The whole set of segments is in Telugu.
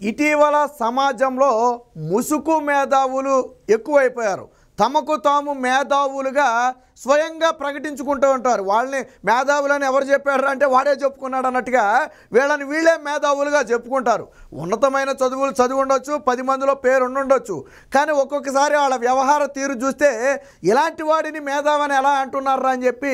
ఇటీవల సమాజంలో ముసుగు మేధావులు ఎక్కువైపోయారు. తమకు తాము మేధావులుగా స్వయంగా ప్రకటించుకుంటూ ఉంటారు. వాళ్ళని మేధావులని ఎవరు చెప్పారు అంటే వాడే చెప్పుకున్నాడు అన్నట్టుగా వీళ్ళని వీళ్ళే మేధావులుగా చెప్పుకుంటారు. ఉన్నతమైన చదువులు చదివి ఉండొచ్చు, 10 మందిలో పేరు ఉండొచ్చు. కానీ ఒక్కొక్కసారి వాళ్ళ వ్యవహార తీరు చూస్తే ఇలాంటి వాడిని మేధావని ఎలా అంటున్నారా అని చెప్పి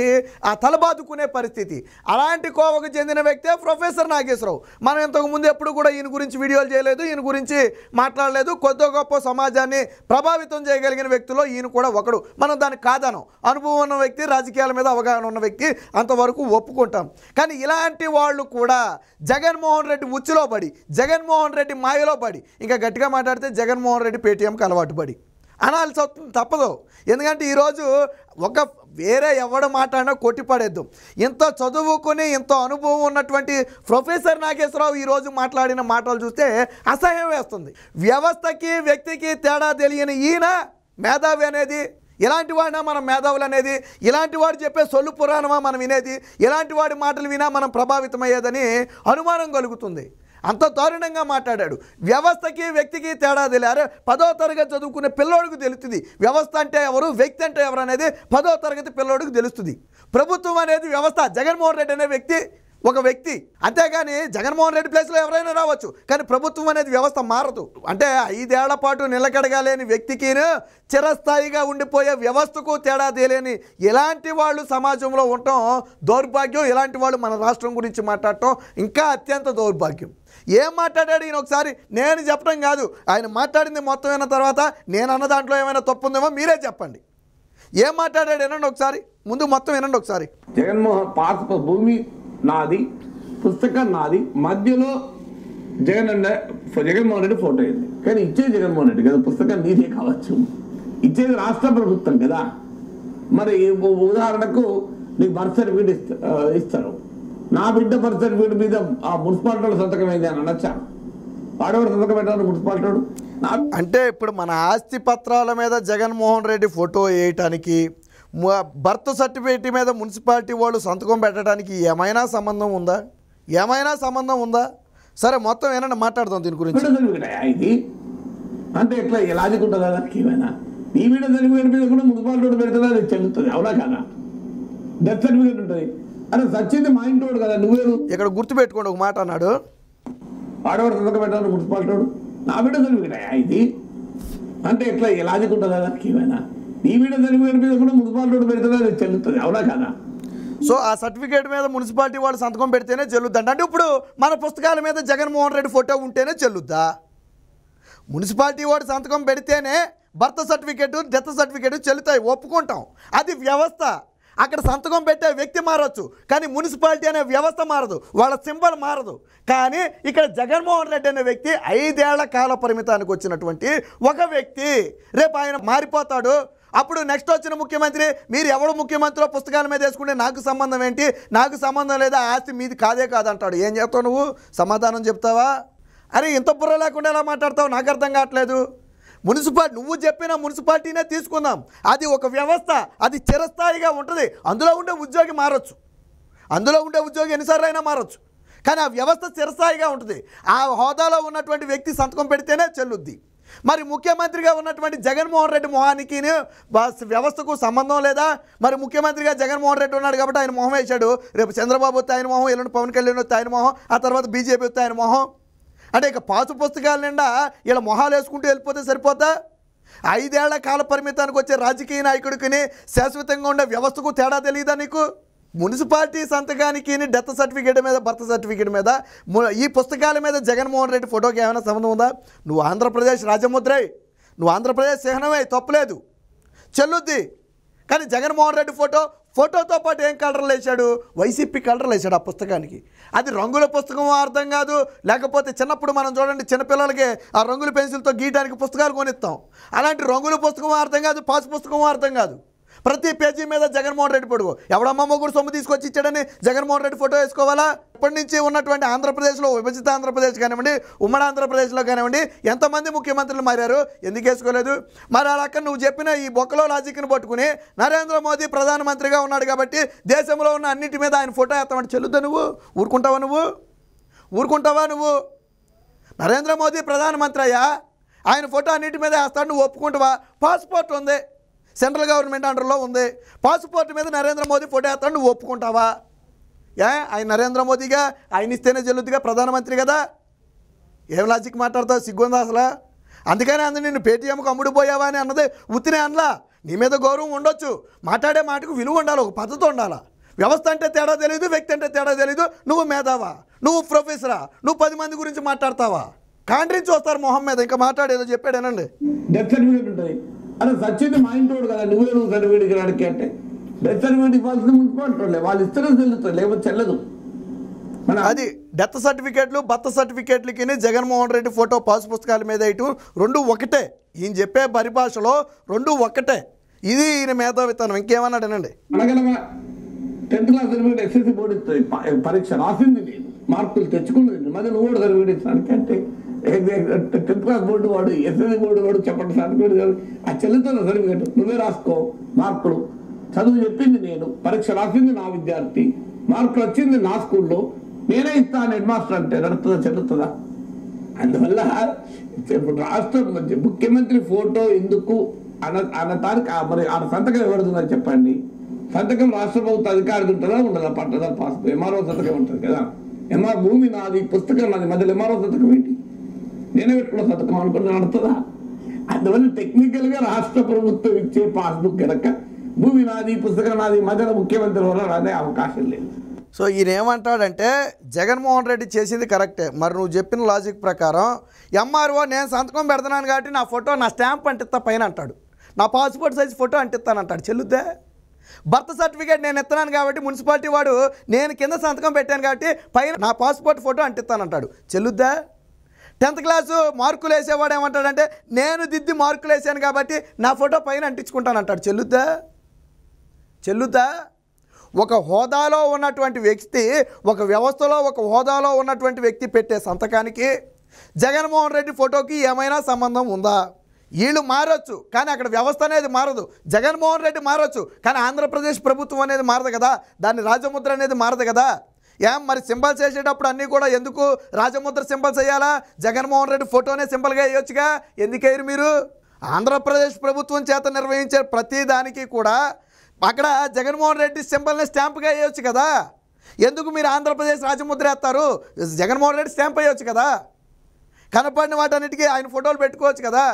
ఆ తలబాదుకునే పరిస్థితి. అలాంటి కోవకు చెందిన వ్యక్తే ప్రొఫెసర్ నాగేశ్వరరావు. మనం ఇంతకుముందు ఎప్పుడు కూడా ఈయన గురించి వీడియోలు చేయలేదు, ఈయన గురించి మాట్లాడలేదు. కొద్ది గొప్ప సమాజాన్ని ప్రభావితం చేయగలిగిన వ్యక్తుల్లో ఈయన కూడా ఒకడు. మనం దాన్ని కాదనం. అనుభవం ఉన్న వ్యక్తి, రాజకీయాల మీద అవగాహన ఉన్న వ్యక్తి, అంతవరకు ఒప్పుకుంటాం. కానీ ఇలాంటి వాళ్ళు కూడా జగన్మోహన్ రెడ్డి ఉచ్చులో పడి, జగన్మోహన్ రెడ్డి మాయలో పడి, ఇంకా గట్టిగా మాట్లాడితే జగన్మోహన్ రెడ్డి పేటీఎంకి అలవాటు పడి అనాల్సి వస్తుంది, తప్పదు. ఎందుకంటే ఈరోజు ఒక వేరే ఎవడ మాట్లాడినా కొట్టిపడేద్దాం. ఇంత చదువుకుని ఇంత అనుభవం ఉన్నటువంటి ప్రొఫెసర్ నాగేశ్వరరావు ఈరోజు మాట్లాడిన మాటలు చూస్తే అసహ్యం వేస్తుంది. వ్యవస్థకి వ్యక్తికి తేడా తెలియని ఈయన మేధావి అనేది, ఇలాంటి వాడినా మనం మేధావులు అనేది, ఇలాంటి వాడు చెప్పే సొల్లు పురాణమా మనం వినేది, ఇలాంటి వాడి మాటలు వినా మనం ప్రభావితమయ్యేదని అనుమానం కలుగుతుంది. అంత దారుణంగా మాట్లాడాడు. వ్యవస్థకి వ్యక్తికి తేడా తెలియారు. 10వ తరగతి చదువుకునే పిల్లోడికి తెలుస్తుంది వ్యవస్థ అంటే ఎవరు, వ్యక్తి అంటే ఎవరు అనేది 10వ తరగతి పిల్లోడికి తెలుస్తుంది. ప్రభుత్వం అనేది వ్యవస్థ. జగన్మోహన్ రెడ్డి అనే వ్యక్తి ఒక వ్యక్తి, అంతేగాని జగన్మోహన్ రెడ్డి ప్లేస్లో ఎవరైనా రావచ్చు. కానీ ప్రభుత్వం అనేది వ్యవస్థ మారదు. అంటే 5 ఏళ్ల పాటు నిలకడగాలేని వ్యక్తికి చిరస్థాయిగా ఉండిపోయే వ్యవస్థకు తేడా తెలియని ఇలాంటి వాళ్ళు సమాజంలో ఉండటం దౌర్భాగ్యం. ఇలాంటి వాళ్ళు మన రాష్ట్రం గురించి మాట్లాడటం ఇంకా అత్యంత దౌర్భాగ్యం. ఏం మాట్లాడాడు ఈయన ఒకసారి నేను చెప్పడం కాదు, ఆయన మాట్లాడింది మొత్తం విన్న తర్వాత నేను అన్న దాంట్లో ఏమైనా తప్పు ఉందేమో మీరే చెప్పండి. ఏం మాట్లాడాడు వినండి ఒకసారి, ముందు మొత్తం వినండి ఒకసారి. జగన్మోహన్ పాత భూమి నాది, పుస్తకం నాది, మధ్యలో జగన్మోహన్ రెడ్డి ఫోటో అయింది. కానీ ఇచ్చేది జగన్మోహన్ రెడ్డి కదా, పుస్తకం నీదే కావచ్చు, ఇచ్చేది రాష్ట్ర ప్రభుత్వం కదా. మరి ఉదాహరణకు నీకు బర్త్ సర్టిఫికేట్ ఇస్తారు, నా బిడ్డ బర్త్ సర్టిఫికేట్ మీద ఆ మున్సిపాలిటీ సంతకం అయింది అని అనొచ్చా? వాడెవరు సంతకం పెట్టారు మున్సిపాలిటీ? అంటే ఇప్పుడు మన ఆస్తి పత్రాల మీద జగన్మోహన్ రెడ్డి ఫోటో వేయటానికి, బర్త్ సర్టిఫికేట్ మీద మున్సిపాలిటీ వాళ్ళు సంతకం పెట్టడానికి ఏమైనా సంబంధం ఉందా? ఏమైనా సంబంధం ఉందా? సరే మొత్తం ఏమైనా మాట్లాడదాం దీని గురించి. ఇది అంటే ఎట్లా లాజిక్ ఉంటుందా దానికి? ఏమైనా నీ బిడ్డ సర్టిఫికేట్ మీద కూడా మున్సిపాలిటీ పెడుతుందా, అది చెల్లుతుంది, అవునా కదా? డెత్ సర్టిఫికేట్ ఉంటుంది. అరే సచ్చింది మా ఇంటి కదా, నువ్వేరు ఇక్కడ గుర్తుపెట్టుకోండి ఒక మాట అన్నాడు, వాడెవరు సంతకం పెట్టారు మున్సిపాలిటీ, నా బిడ్డ సర్టిఫికేట్ ఇది అంటే ఎట్లా లాజిక్ ఉంటుందా దానికి? ఏమైనా నీ బిడ్డ సర్టిఫికేట్ మీద కూడా మున్సిపాలిటీ పెడుతుందా, అది చెల్లుతుంది, అవునా కదా? సో ఆ సర్టిఫికేట్ మీద మున్సిపాలిటీ వాళ్ళు సంతకం పెడితేనే చెల్లుద్దంట. అంటే ఇప్పుడు మన పుస్తకాల మీద జగన్మోహన్ రెడ్డి ఫోటో ఉంటేనే చెల్లుద్దా? మున్సిపాలిటీ వాడు సంతకం పెడితేనే బర్త్ సర్టిఫికేటు, డెత్ సర్టిఫికేటు చెల్లుతాయి, ఒప్పుకుంటాం. అది వ్యవస్థ. అక్కడ సంతకం పెట్టే వ్యక్తి మారచ్చు, కానీ మున్సిపాలిటీ అనే వ్యవస్థ మారదు, వాళ్ళ సింబల్ మారదు. కానీ ఇక్కడ జగన్మోహన్ రెడ్డి అనే వ్యక్తి 5 ఏళ్ల కాల పరిమితానికి వచ్చినటువంటి ఒక వ్యక్తి. రేపు ఆయన మారిపోతాడు. అప్పుడు నెక్స్ట్ వచ్చిన ముఖ్యమంత్రి మీరు ఎవడు ముఖ్యమంత్రిలో పుస్తకాల మీద వేసుకుంటే నాకు సంబంధం ఏంటి, నాకు సంబంధం లేదా, ఆస్తి మీది కాదే కాదంటాడు. ఏం చేస్తావు నువ్వు? సమాధానం చెప్తావా? అరే ఇంత బుర్ర లేకుండా ఎలా మాట్లాడతావు? నాకు అర్థం కావట్లేదు. మున్సిపాలిటీ నువ్వు చెప్పిన మున్సిపాలిటీనే తీసుకుందాం, అది ఒక వ్యవస్థ, అది చిరస్థాయిగా ఉంటుంది. అందులో ఉండే ఉద్యోగి మారచ్చు, అందులో ఉండే ఉద్యోగి ఎన్నిసార్లు అయినా మారచ్చు, కానీ ఆ వ్యవస్థ చిరస్థాయిగా ఉంటుంది. ఆ హోదాలో ఉన్నటువంటి వ్యక్తి సంతకం పెడితేనే చెల్లుద్ది. మరి ముఖ్యమంత్రిగా ఉన్నటువంటి జగన్మోహన్ రెడ్డి మొహానికి వ్యవస్థకు సంబంధం లేదా? మరి ముఖ్యమంత్రిగా జగన్మోహన్ రెడ్డి ఉన్నాడు కాబట్టి ఆయన మొహం వేశాడు. రేపు చంద్రబాబు వస్తే ఆయన మొహం, ఎల్లుండి పవన్ కళ్యాణ్ వస్తే ఆయన మొహం, ఆ తర్వాత బీజేపీ వస్తే ఆయన మొహం. అంటే ఇక పాసు పుస్తకాల నిండా ఇలా మొహాలు వేసుకుంటూ వెళ్ళిపోతే సరిపోతా? 5 ఏళ్ల కాల పరిమితానికి వచ్చే రాజకీయ నాయకుడికి శాశ్వతంగా ఉండే వ్యవస్థకు తేడా తెలియదా నీకు? మున్సిపాలిటీ సంతకానికి, డెత్ సర్టిఫికేట్ మీద, బర్త్ సర్టిఫికేట్ మీద, ఈ పుస్తకాల మీద జగన్మోహన్ రెడ్డి ఫోటోకి ఏమైనా సంబంధం ఉందా? నువ్వు ఆంధ్రప్రదేశ్ రాజముద్రై, నువ్వు ఆంధ్రప్రదేశ్ చిహ్నమై, తప్పులేదు, చెల్లుద్ది. కానీ జగన్మోహన్ రెడ్డి ఫోటోతో పాటు ఏం కలర్లు వేశాడు? వైసీపీ కలర్లు వేశాడు ఆ పుస్తకానికి. అది రంగుల పుస్తకం అర్థం కాదు. లేకపోతే చిన్నప్పుడు మనం చూడండి, చిన్నపిల్లలకి ఆ రంగుల పెన్సిల్తో గీయడానికి పుస్తకాలు కొనిస్తాం. అలాంటి రంగుల పుస్తకం అర్థం కాదు, పాస్ పుస్తకం అర్థం కాదు. ప్రతి పేజీ మీద జగన్మోహన్ రెడ్డి ఫోటో. ఎవడమ్మ మొగుడు సొమ్ము తీసుకొచ్చి ఇచ్చాడని జగన్మోహన్ రెడ్డి ఫోటో వేసుకోవాలా? ఇప్పటి నుంచి ఉన్నటువంటి ఆంధ్రప్రదేశ్లో, విభజిత ఆంధ్రప్రదేశ్ కానివ్వండి, ఉమ్మడి ఆంధ్రప్రదేశ్లో కానివ్వండి, ఎంతమంది ముఖ్యమంత్రులు మారారు? ఎందుకు వేసుకోలేదు? మరి అలా నువ్వు చెప్పిన ఈ బొక్కలో లాజిక్ని పట్టుకుని నరేంద్ర మోదీ ప్రధానమంత్రిగా ఉన్నాడు కాబట్టి దేశంలో ఉన్న అన్నింటి మీద ఆయన ఫోటో వేస్తామంటే చెల్లుద్దా? నువ్వు ఊరుకుంటావా? నువ్వు నరేంద్ర మోదీ ప్రధానమంత్రి అయ్యా, ఆయన ఫోటో అన్నిటి మీద వేస్తాడు, నువ్వు ఒప్పుకుంటావా? పాస్పోర్ట్ ఉంది, సెంట్రల్ గవర్నమెంట్ అండర్లో ఉంది, పాస్పోర్ట్ మీద నరేంద్ర మోదీ ఫోటో వేస్తాడు, నువ్వు ఒప్పుకుంటావా? ఆయన నరేంద్ర మోదీగా ఆయన ఇస్తేనే చెల్లుద్దిగా, ప్రధానమంత్రి కదా. ఏం లాజిక్ మాట్లాడతావు? సిగ్గుందా అసలు? అందుకనే అంది నిన్ను పేటీఎంకు అమ్ముడుపోయావా అని అన్నది ఉత్తినే అనలా. నీ మీద గౌరవం ఉండొచ్చు, మాట్లాడే మాటకు విలువ ఉండాలి, ఒక పద్ధతి ఉండాలి. వ్యవస్థ అంటే తేడా తెలియదు, వ్యక్తి అంటే తేడా తెలియదు. నువ్వు మేధావా, నువ్వు ప్రొఫెసరా, నువ్వు 10 మంది గురించి మాట్లాడతావా? కాండ్రించి వస్తారు మొహం మీద. ఇంకా మాట్లాడేదో చెప్పాడేనండి. డెత్ సర్టిఫికేట్ ఉంటుంది. అరే సచ్చింది మా ఇంటోడు కదా, నువ్వు సర్టిఫికేట్ రాడికి అంటే డెత్ సర్టిఫికేట్ ఇవ్వాల్సిన మున్సిపాలిటీ వాళ్ళు ఇస్తేనే చెల్లుతుంది, లేకపోతే చెల్లదు. అది డెత్ సర్టిఫికేట్లు, బర్త్ సర్టిఫికేట్లకి జగన్మోహన్ రెడ్డి ఫోటో పాస్ పుస్తకాల మీద ఇటు రెండు ఒకటే. ఈయన చెప్పే పరిభాషలో రెండు ఒకటే. ఇది ఈయన మేధావితనం. ఇంకేమన్నాడనండి? అనగలమా 10th class certificate SSC board ఇస్తుంది, పరీక్ష రాసింది నేను, మార్కులు తెచ్చుకున్నది, మరి నువ్వు కూడా సర్టిఫికేట్ ఇస్తానికి అంటే 10th క్లాస్ బోర్డు వాడు, ఎస్ఎస్సి బోర్డు వాడు చెప్పండి సర్టిఫికేట్ అది చెల్లుతున్న సర్టిఫికేట్ నువ్వే రాసుకో. మార్కులు చదువు చెప్పింది నేను, పరీక్ష రాసింది నా విద్యార్థి, మార్కులు వచ్చింది నా స్కూల్లో, నేనే ఇస్తాను హెడ్ మాస్టర్ అంటే నడుతుందా, చెల్లుతుందా? అందువల్ల రాష్ట్ర ముఖ్యమంత్రి ఫోటో ఎందుకు అన్నదానికి మరి ఆ సంతకం ఎవరుతుందని చెప్పండి. సంతకం రాష్ట్ర ప్రభుత్వ అధికారులు ఉంటుందా ఉండదా? పట్టదా పాస్ ఎంఆర్ఓ సంతకం ఉంటుంది కదా. భూమి నాది, పుస్తకం నాది, మధ్యలో ఎంఆర్ఓ సంతకం ఏంటి? నేనే పెట్టుకున్న సంతకం అనుకుంటే నడుతుందా? అందువల్ల టెక్నికల్గా రాష్ట్ర ప్రభుత్వం ఇచ్చే పాస్బుక్ కనుక భూమి నాది, పుస్తకం నాది, మధ్యలో ముఖ్యమంత్రి వల్ల రాదే అవకాశం లేదు. సో ఈయన ఏమంటాడంటే జగన్మోహన్ రెడ్డి చేసింది కరెక్టే, మరి నువ్వు చెప్పిన లాజిక్ ప్రకారం ఎంఆర్ఓ నేను సంతకం పెడుతున్నాను కాబట్టి నా ఫోటో, నా స్టాంప్ అంటిస్తా పైన అంటాడు, నా పాస్పోర్ట్ సైజ్ ఫోటో అంటిస్తానంటాడు, చెల్లుద్దే? బర్త్ సర్టిఫికేట్ నేను ఎత్తున్నాను కాబట్టి మున్సిపాలిటీ వాడు నేను కింద సంతకం పెట్టాను కాబట్టి పైన నా పాస్పోర్ట్ ఫోటో అంటిస్తానంటాడు, చెల్లుద్దా? 10th క్లాసు మార్కులు వేసేవాడు ఏమంటాడంటే నేను దిద్ది మార్కులు వేసాను కాబట్టి నా ఫోటో పైన అంటించుకుంటానంటాడు, చెల్లుద్దా? చెల్లుద్దా? ఒక హోదాలో ఉన్నటువంటి వ్యక్తి, ఒక వ్యవస్థలో ఒక హోదాలో ఉన్నటువంటి వ్యక్తి పెట్టే సంతకానికి జగన్మోహన్ రెడ్డి ఫోటోకి ఏమైనా సంబంధం ఉందా? వీళ్ళు మారొచ్చు కానీ అక్కడ వ్యవస్థ అనేది మారదు. జగన్మోహన్ రెడ్డి మారొచ్చు కానీ ఆంధ్రప్రదేశ్ ప్రభుత్వం అనేది మారదు కదా, దాని రాజముద్ర అనేది మారదు కదా. మరి సింబల్స్ వేసేటప్పుడు అన్నీ కూడా ఎందుకు రాజముద్ర సింబల్స్ వేయాలా? జగన్మోహన్ రెడ్డి ఫోటోనే సింబల్గా వేయొచ్చుగా, ఎందుకేరు మీరు? ఆంధ్రప్రదేశ్ ప్రభుత్వం చేత నిర్వహించే ప్రతి దానికి కూడా అక్కడ జగన్మోహన్ రెడ్డి సింబల్ని స్టాంప్గా వేయొచ్చు కదా. ఎందుకు మీరు ఆంధ్రప్రదేశ్ రాజముద్ర వేస్తారు? జగన్మోహన్ రెడ్డి స్టాంప్ వేయొచ్చు కదా. కనపడిన వాటన్నిటికీ ఆయన ఫోటోలు పెట్టుకోవచ్చు కదా.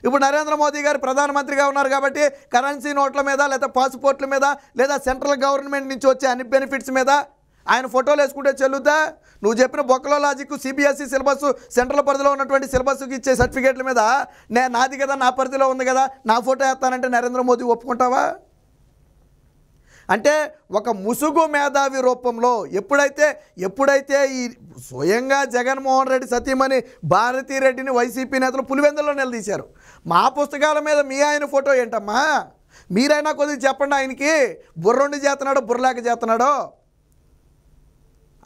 ఇప్పుడు నరేంద్ర మోదీ గారు ప్రధానమంత్రిగా ఉన్నారు కాబట్టి కరెన్సీ నోట్ల మీద, లేదా పాస్పోర్ట్ల మీద, లేదా సెంట్రల్ గవర్నమెంట్ నుంచి వచ్చే అన్ని బెనిఫిట్స్ మీద ఆయన ఫోటోలు వేసుకుంటే చెల్లుద్దా? నువ్వు చెప్పిన బొక్కలో లాజిక్ సిబిఎస్ఈ సిలబస్, సెంట్రల్ పరిధిలో ఉన్నటువంటి సిలబస్కి ఇచ్చే సర్టిఫికేట్ల మీద నాది కదా, నా పరిధిలో ఉంది కదా, నా ఫోటో వేస్తానంటే నరేంద్ర మోదీ ఒప్పుకుంటావా? అంటే ఒక ముసుగు మేధావి రూపంలో ఎప్పుడైతే ఈ స్వయంగా జగన్మోహన్ రెడ్డి సతీమణి భారతీరెడ్డిని వైసీపీ నేతలు పులివెందుల్లో నిలదీశారు. మా పుస్తకాల మీద మీ ఆయన ఫోటో ఏంటమ్మా? మీరైనా కొద్దిగా చెప్పండి, ఆయనకి బుర్రుండి చేస్తున్నాడో బుర్రలేక చేస్తున్నాడో,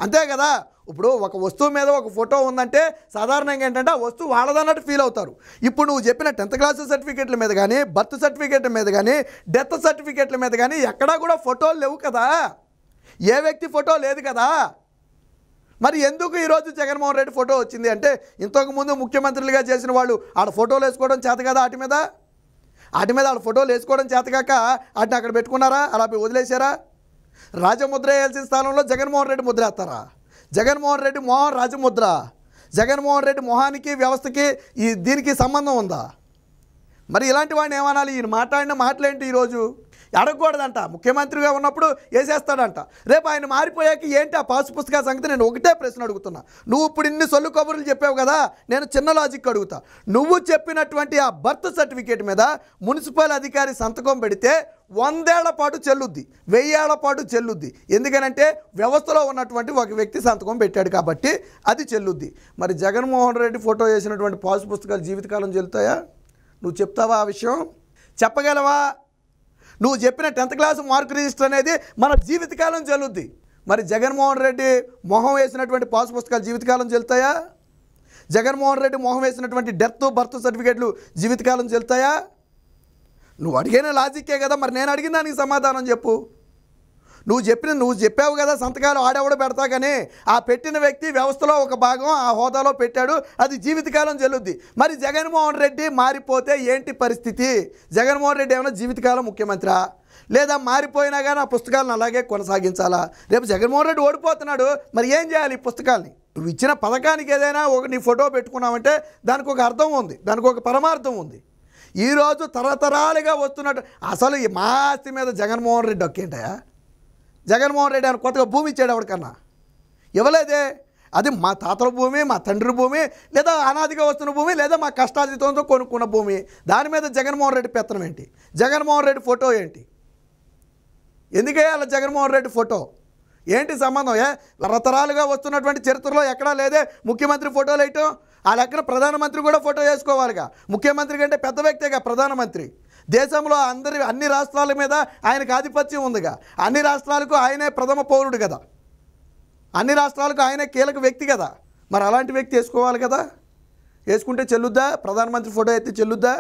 అంతే కదా. ఇప్పుడు ఒక వస్తువు మీద ఒక ఫోటో ఉందంటే సాధారణంగా ఏంటంటే ఆ వస్తువు వాళ్ళదన్నట్టు ఫీల్ అవుతారు. ఇప్పుడు నువ్వు చెప్పిన 10th క్లాస్ సర్టిఫికేట్ల మీద కానీ, బర్త్ సర్టిఫికేట్ల మీద కానీ, డెత్ సర్టిఫికేట్ల మీద కానీ ఎక్కడా కూడా ఫోటోలు లేవు కదా, ఏ వ్యక్తి ఫోటో లేదు కదా. మరి ఎందుకు ఈరోజు జగన్మోహన్ రెడ్డి ఫోటో వచ్చింది అంటే ఇంతకుముందు ముఖ్యమంత్రులుగా చేసిన వాళ్ళు ఆడ ఫోటోలు వేసుకోవడం చేత కదా, వాటి మీద ఆడ ఫోటోలు వేసుకోవడం చేతకాక వాటిని అక్కడ పెట్టుకున్నారా, అలా వదిలేశారా? రాజముద్ర వేయాల్సిన స్థానంలో జగన్మోహన్ రెడ్డి ముద్ర వేస్తారా? జగన్మోహన్ రెడ్డి మొహం రాజముద్ర. జగన్మోహన్ రెడ్డి మొహానికి వ్యవస్థకి దీనికి సంబంధం ఉందా? మరి ఇలాంటి వాడిని ఏమనాలి? ఈయన మాట్లాడిన మాటలేంటి? ఈరోజు అడగకూడదంట, ముఖ్యమంత్రిగా ఉన్నప్పుడు వేసేస్తాడంట. రేపు ఆయన మారిపోయాక ఏంటి ఆ పాస్ పుస్తకాల సంగతి? నేను ఒకటే ప్రశ్న అడుగుతున్నా. నువ్వు ఇప్పుడు ఇన్ని సొల్లు కబుర్లు చెప్పావు కదా, నేను చిన్న లాజిక్ అడుగుతా. నువ్వు చెప్పినటువంటి ఆ బర్త్ సర్టిఫికేట్ మీద మున్సిపల్ అధికారి సంతకం పెడితే 100 ఏళ్ల పాటు చెల్లుద్ది, 1000 ఏళ్ల పాటు చెల్లుద్ది. ఎందుకనంటే వ్యవస్థలో ఉన్నటువంటి ఒక వ్యక్తి సంతకం పెట్టాడు కాబట్టి అది చెల్లుద్ది. మరి జగన్మోహన్ రెడ్డి ఫోటో వేసినటువంటి పాస్ పుస్తకాలు జీవితకాలం చెల్లుతాయా? నువ్వు చెప్తావా? ఆ విషయం చెప్పగలవా? నువ్వు చెప్పిన 10th క్లాస్ మార్క్ రిజిస్టర్ అనేది మన జీవితకాలం చెల్లుద్ది. మరి జగన్మోహన్ రెడ్డి మొహం వేసినటువంటి పాస్ పుస్తకాలు జీవితకాలం చెల్లుతాయా? జగన్మోహన్ రెడ్డి మొహం వేసినటువంటి డెత్, బర్త్ సర్టిఫికేట్లు జీవితకాలం చెల్లుతాయా? నువ్వు అడిగిన లాజిక్కే కదా. మరి నేను అడిగిన దానికి సమాధానం చెప్పు. నువ్వు చెప్పావు కదా సంతకాలు ఆడెవడో పెడతా కానీ ఆ పెట్టిన వ్యక్తి వ్యవస్థలో ఒక భాగం ఆ హోదాలో పెట్టాడు, అది జీవితకాలం చెల్లుద్ది. మరి జగన్మోహన్ రెడ్డి మారిపోతే ఏంటి పరిస్థితి? జగన్మోహన్ రెడ్డి ఏమైనా జీవితకాలం ముఖ్యమంత్రి లేదా మారిపోయినా కానీ ఆ పుస్తకాలను అలాగే కొనసాగించాలా? రేపు జగన్మోహన్ రెడ్డి ఓడిపోతున్నాడు, మరి ఏం చేయాలి? ఈ పుస్తకాల్ని నువ్వు ఇచ్చిన పథకానికి ఏదైనా నీ ఫోటో పెట్టుకున్నావంటే దానికి ఒక అర్థం ఉంది, దానికి ఒక పరమార్థం ఉంది. ఈరోజు తరతరాలుగా వస్తున్నట్టు అసలు ఈ మా ఆస్తి మీద జగన్మోహన్ రెడ్డి ఒక్కేంటయా? జగన్మోహన్ రెడ్డి అని కొత్తగా భూమి ఇచ్చాడు ఎవరికన్నా? ఇవ్వలేదే. అది మా తాతల భూమి, మా తండ్రి భూమి, లేదా అనాదిగా వస్తున్న భూమి, లేదా మా కష్టార్జితంతో కొనుక్కున్న భూమి. దాని మీద జగన్మోహన్ రెడ్డి పెత్తనం ఏంటి? జగన్మోహన్ రెడ్డి ఫోటో ఏంటి? ఎందుకేయాలి జగన్మోహన్ రెడ్డి ఫోటో? ఏంటి సంబంధం? తరతరాలుగా వస్తున్నటువంటి చరిత్రలో ఎక్కడా లేదే ముఖ్యమంత్రి ఫోటోలు వేయటం. ఆ లెక్కన ప్రధానమంత్రి కూడా ఫోటో వేసుకోవాలిగా. ముఖ్యమంత్రి కంటే పెద్ద వ్యక్తిగా ప్రధానమంత్రి. దేశంలో అన్ని రాష్ట్రాల మీద ఆయనకు ఆధిపత్యం ఉందిగా. అన్ని రాష్ట్రాలకు ఆయనే ప్రథమ పౌరుడు కదా, అన్ని రాష్ట్రాలకు ఆయనే కీలక వ్యక్తి కదా. మరి అలాంటి వ్యక్తి వేసుకోవాలి కదా. వేసుకుంటే చెల్లుద్దా? ప్రధానమంత్రి ఫోటో అయితే చెల్లుద్దా?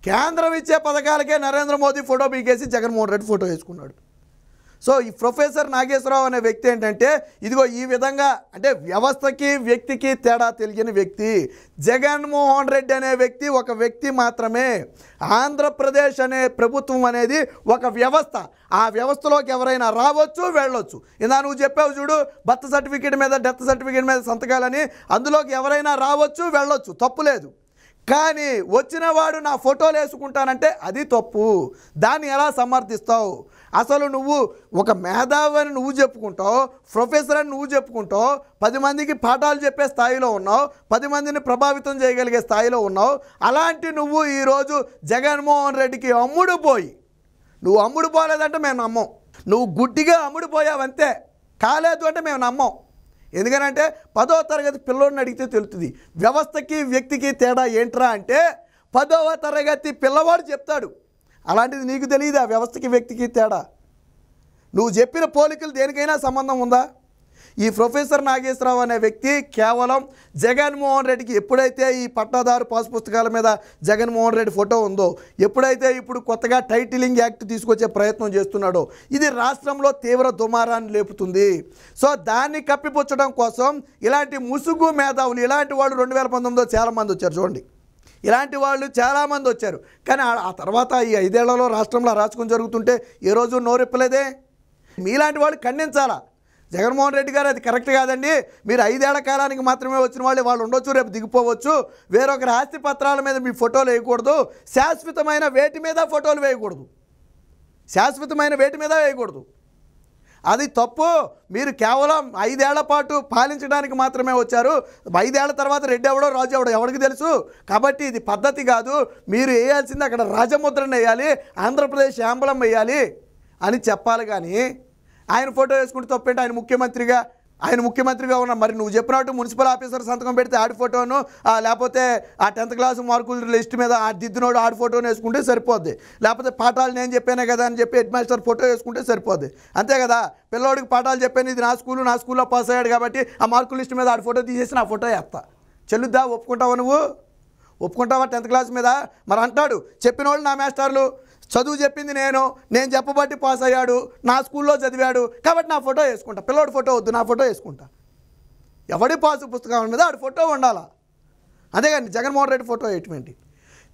కేంద్రం ఇచ్చే పథకాలకే నరేంద్ర మోదీ ఫోటో పీకేసి జగన్మోహన్ రెడ్డి ఫోటో వేసుకున్నాడు. సో ఈ ప్రొఫెసర్ నాగేశ్వరరావు అనే వ్యక్తి ఏంటంటే ఇదిగో ఈ విధంగా అంటే వ్యవస్థకి వ్యక్తికి తేడా తెలియని వ్యక్తి. జగన్మోహన్ రెడ్డి అనే వ్యక్తి ఒక వ్యక్తి మాత్రమే. ఆంధ్రప్రదేశ్ అనే ప్రభుత్వం అనేది ఒక వ్యవస్థ. ఆ వ్యవస్థలోకి ఎవరైనా రావచ్చు, వెళ్ళొచ్చు. ఇందా నువ్వు చెప్పావు చూడు, బర్త్ సర్టిఫికేట్ మీద డెత్ సర్టిఫికేట్ మీద సంతకాలని, అందులోకి ఎవరైనా రావచ్చు, వెళ్ళొచ్చు, తప్పులేదు. కానీ వచ్చిన వాడు నా ఫోటోలు వేసుకుంటానంటే అది తప్పు. దాన్ని ఎలా సమర్థిస్తావు? అసలు నువ్వు ఒక మేధావి అని నువ్వు చెప్పుకుంటావు, ప్రొఫెసర్ అని నువ్వు చెప్పుకుంటావు, 10 మందికి పాఠాలు చెప్పే స్థాయిలో ఉన్నావు, 10 మందిని ప్రభావితం చేయగలిగే స్థాయిలో ఉన్నావు. అలాంటి నువ్వు ఈరోజు జగన్మోహన్ రెడ్డికి అమ్ముడు పోలేదంటే మేము నమ్మం. నువ్వు గుడ్డిగా అమ్ముడు పోయావంతే, కాలేదు అంటే మేము నమ్మం. ఎందుకనంటే 10వ తరగతి పిల్లోడిని అడిగితే తెలుస్తుంది వ్యవస్థకి వ్యక్తికి తేడా ఏంట్రా అంటే 10వ తరగతి పిల్లవాడు చెప్తాడు. అలాంటిది నీకు తెలియదు ఆ వ్యవస్థకి వ్యక్తికి తేడా? నువ్వు చెప్పిన పోలికలు దేనికైనా సంబంధం ఉందా? ఈ ప్రొఫెసర్ నాగేశ్వరరావు అనే వ్యక్తి కేవలం జగన్మోహన్ రెడ్డికి ఎప్పుడైతే ఈ పట్టాదారు పాస్ పుస్తకాల మీద జగన్మోహన్ రెడ్డి ఫోటో ఉందో, ఎప్పుడైతే ఇప్పుడు కొత్తగా టైటిలింగ్ యాక్ట్ తీసుకొచ్చే ప్రయత్నం చేస్తున్నాడో, ఇది రాష్ట్రంలో తీవ్ర దుమారాన్ని లేపుతుంది. సో దాన్ని కప్పిపుచ్చడం కోసం ఇలాంటి ముసుగు మేధావులు, ఇలాంటి వాళ్ళు 2019లో చాలామంది వచ్చారు చూడండి. ఇలాంటి వాళ్ళు చాలామంది వచ్చారు. కానీ ఆ తర్వాత ఈ 5 ఏళ్లలో రాష్ట్రంలో అరాచకం జరుగుతుంటే ఏ రోజు నోరెప్పలేదే. మీలాంటి వాళ్ళు ఖండించాలా? జగన్మోహన్ రెడ్డి గారు అది కరెక్ట్ కాదండి, మీరు 5 ఏళ్ల కాలానికి మాత్రమే వచ్చిన వాళ్ళు ఉండొచ్చు, రేపు దిగిపోవచ్చు, వేరొకరి ఆస్తి పత్రాల మీద మీ ఫోటోలు వేయకూడదు, శాశ్వతమైన వేటి మీద ఫోటోలు వేయకూడదు, శాశ్వతమైన వేటి మీద వేయకూడదు. అది తప్పు. మీరు కేవలం 5 ఏళ్ల పాటు పాలించడానికి మాత్రమే వచ్చారు. 5 ఏళ్ల తర్వాత రెడ్డి ఎవడో రాజు ఎవడో ఎవరికి తెలుసు. కాబట్టి ఇది పద్ధతి కాదు. మీరు వేయాల్సింది అక్కడ రాజముద్రను వేయాలి, ఆంధ్రప్రదేశ్ యాంబలం వేయాలి అని చెప్పాలి. కానీ ఆయన ఫోటో వేసుకుంటే తప్పేంటి? ఆయన ముఖ్యమంత్రిగా ఉన్న మరి నువ్వు చెప్పినట్టు మున్సిపల్ ఆఫీసర్ సంతకం పెడితే ఆడి ఫోటోను, లేకపోతే ఆ 10th క్లాస్ మార్కుల లిస్ట్ మీద ఆ దిద్దునోడు ఆడి ఫోటోను వేసుకుంటే సరిపోద్ది. లేకపోతే పాఠాలు నేను చెప్పానే కదా అని చెప్పి హెడ్ మాస్టర్ ఫోటో వేసుకుంటే సరిపోద్ది. అంతే కదా. పిల్లోడికి పాఠాలు చెప్పాను, ఇది నా స్కూల్లో పాస్ అయ్యాడు కాబట్టి ఆ మార్కుల లిస్ట్ మీద ఆడి ఫోటో తీసేసి నా ఫోటో వేస్తా. చెల్లుద్దా? ఒప్పుకుంటావా? నువ్వు ఒప్పుకుంటావా? 10th క్లాస్ మీద మరి అంటాడు చెప్పినోళ్ళు నా మాస్టర్లు, చదువు చెప్పింది నేను చెప్పబట్టి పాస్ అయ్యాడు, నా స్కూల్లో చదివాడు కాబట్టి నా ఫోటో వేసుకుంటా. పిల్లోడి ఫోటో వద్దు, నా ఫోటో వేసుకుంటా. ఎవడి పాసు పుస్తకం మీద ఆడి ఫోటో ఉండాలా. అంతేగాని జగన్మోహన్ రెడ్డి ఫోటో ఎటువంటి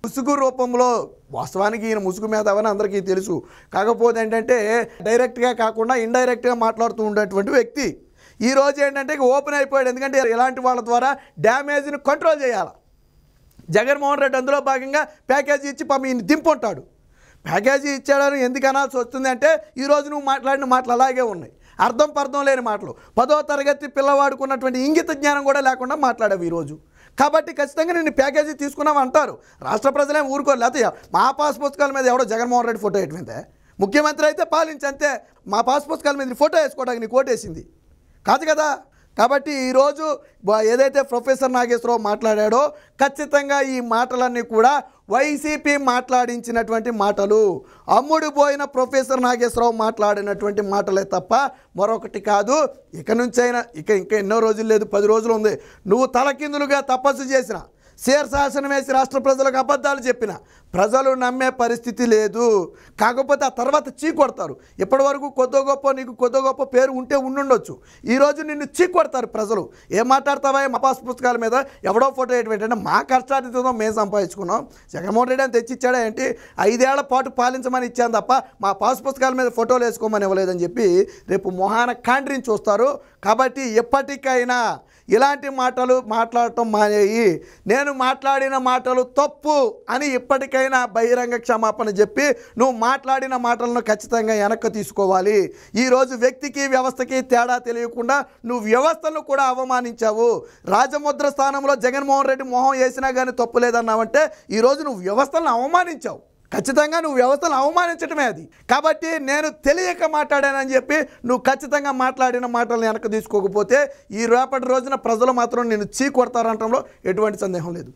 ముసుగు రూపంలో, వాస్తవానికి ఈయన ముసుగు మేధావని అందరికీ తెలుసు. కాకపోతే ఏంటంటే డైరెక్ట్గా కాకుండా ఇండైరెక్ట్గా మాట్లాడుతూ ఉండేటువంటి వ్యక్తి ఈరోజు ఏంటంటే ఓపెన్ అయిపోయాడు. ఎందుకంటే ఇలాంటి వాళ్ళ ద్వారా డ్యామేజ్ని కంట్రోల్ చేయాలి. జగన్మోహన్ రెడ్డి అందులో భాగంగా ప్యాకేజీ ఇచ్చి ఈయన దింపుంటాడు. ప్యాకేజీ ఇచ్చాడని ఎందుకు అనాల్సి వస్తుంది అంటే ఈరోజు నువ్వు మాట్లాడిన మాటలు అలాగే ఉన్నాయి, అర్థం లేని మాటలు. 10వ తరగతి పిల్లవాడుకున్నటువంటి ఇంగిత జ్ఞానం కూడా లేకుండా మాట్లాడావు ఈరోజు. కాబట్టి ఖచ్చితంగా నేను ప్యాకేజీ తీసుకున్నావు అంటారు. రాష్ట్ర ప్రజలేం ఊరుకోరు. లేకపోతే మా పాస్ పుస్తకాల మీద ఎవడో జగన్మోహన్ రెడ్డి ఫోటో వేయటమైందే? ముఖ్యమంత్రి అయితే పాలించంతే, మా పాస్ పుస్తకాల మీద ఫోటో వేసుకోవడానికి నీకు ఓటేసింది కాదు కదా. కాబట్టి ఈరోజు ఏదైతే ప్రొఫెసర్ నాగేశ్వరరావు మాట్లాడాడో ఖచ్చితంగా ఈ మాటలన్నీ కూడా వైసీపీ మాట్లాడించినటువంటి మాటలు, అమ్ముడు పోయిన ప్రొఫెసర్ నాగేశ్వరరావు మాట్లాడినటువంటి మాటలే తప్ప మరొకటి కాదు. ఇక నుంచైనా ఇంకా ఎన్నో రోజులు లేదు, 10 రోజులు ఉంది. నువ్వు తలకిందులుగా తపస్సు చేసిన శీర్షాసనం వేసి రాష్ట్ర ప్రజలకు అబద్ధాలు చెప్పిన ప్రజలు నమ్మే పరిస్థితి లేదు. కాకపోతే ఆ తర్వాత చీకొడతారు. ఇప్పటి వరకు కొద్దో గొప్ప నీకు కొద్దో గొప్ప పేరు ఉంటే ఉండుండొచ్చు. ఈరోజు నిన్ను చీకొడతారు ప్రజలు. ఏం మాట్లాడతావా మా పాస్ పుస్తకాల మీద ఎవడో ఫోటో ఏంటంటే మా కష్టార్జితంతో మేము సంపాదించుకున్నాం. జగన్మోహన్ రెడ్డి అని తెచ్చిచ్చాడా ఏంటి? 5 ఏళ్ల పాటు పాలించమని ఇచ్చాను తప్ప మా పాస్ పుస్తకాల మీద ఫోటోలు వేసుకోమని ఇవ్వలేదని చెప్పి రేపు మొహాన కాండ్రించి చూస్తారు. కాబట్టి ఎప్పటికైనా ఇలాంటి మాటలు మాట్లాడటం మానేయి. నేను మాట్లాడిన మాటలు తప్పు అని ఇప్పటికైనా బహిరంగ క్షమాపణ చెప్పి నువ్వు మాట్లాడిన మాటలను ఖచ్చితంగా వెనక్కి తీసుకోవాలి. ఈరోజు వ్యక్తికి వ్యవస్థకి తేడా తెలియకుండా నువ్వు వ్యవస్థను కూడా అవమానించావు. రాజముద్ర స్థానంలో జగన్మోహన్ రెడ్డి మొహం వేసినా కానీ తప్పు లేదన్నావంటే ఈరోజు నువ్వు వ్యవస్థలను అవమానించావు. ఖచ్చితంగా నువ్వు వ్యవస్థను అవమానించడమే అది. కాబట్టి నేను తెలియక మాట్లాడానని చెప్పి నువ్వు ఖచ్చితంగా మాట్లాడిన మాటలను వెనక్కి తీసుకోకపోతే ఈ రేపటి రోజున ప్రజలు మాత్రం నిన్ను చీ కొడతారంటంలో ఎటువంటి సందేహం లేదు.